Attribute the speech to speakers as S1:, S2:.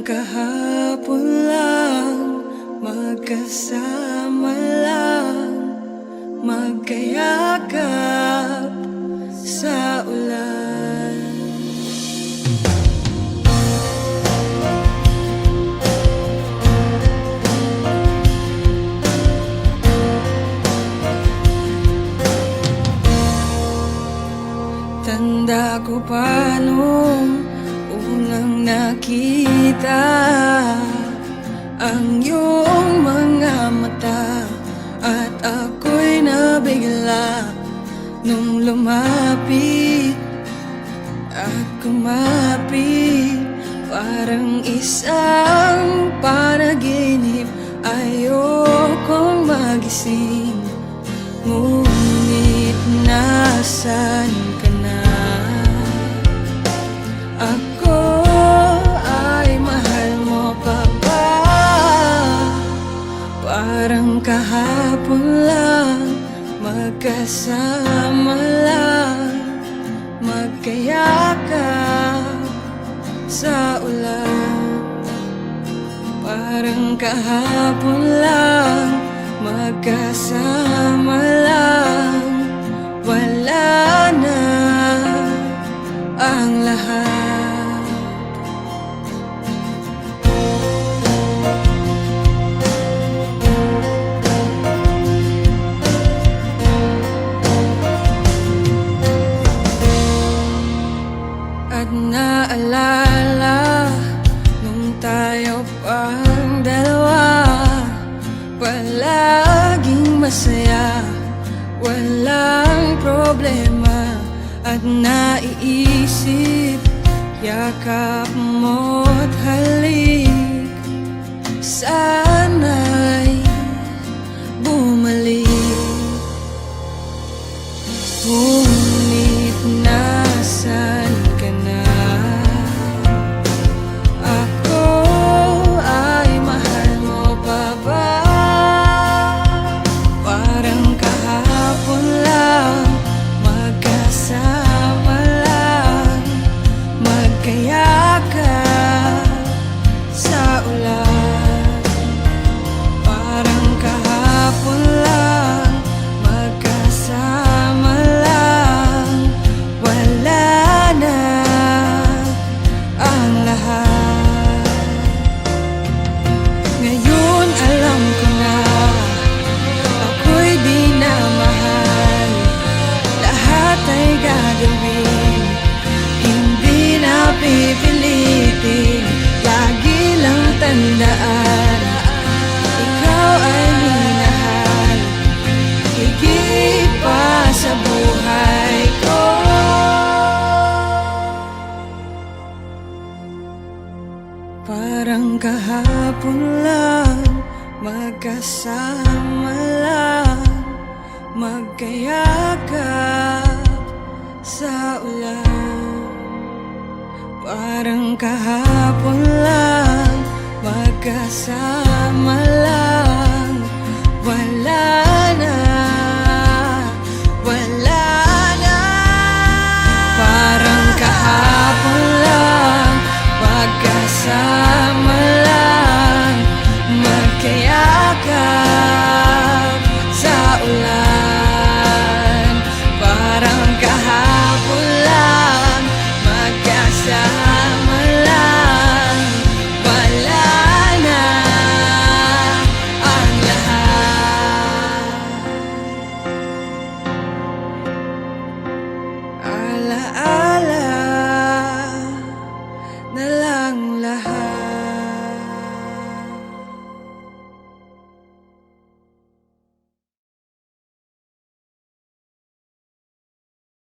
S1: kahapon lang, magkasama lang, magkayakap sa ulan. Tanda ko pa nung unang nakita ang iyong mga mata, at ako'y nabigla nung lumapit at kumapit. Parang isang panaginip, ayokong magising. Ngunit nasan ka na? Ako ay mahal mo pa ba? Parang kahapon lang, magkasama lang, magkayakap sa ulan. Parang kahapon lang, magkasama lang, wala na ang lahat. At naalala nung tayo pang dalawa, palaging masaya, walang problema. At naiisip, yakap mo't halik, sana'y bumalik. Ngunit nasan ka na? Ako ay mahal mo pa ba? Parang kahapon lang, magkasama lang, magkayakap sa ulan. Parang kahapon lang, magkasama lang, wala na ang lahat. Ngayon alam ko na, ako'y di na mahal. Lahat ay gagawin, hindi na pipilitin. Lagi lang tandaan, ikaw ay minahal, higit pa sa buhay ko. Parang kahapon lang, magkasama lang, magkayakap sa ulan. Parang kahapon lang, magkasama lang, wala na, wala na. Parang kahapon lang, magkasama lang, magkayakap sa ulan. Parang kahapon lang, magkasama lang, wala na ang lahat. Alaala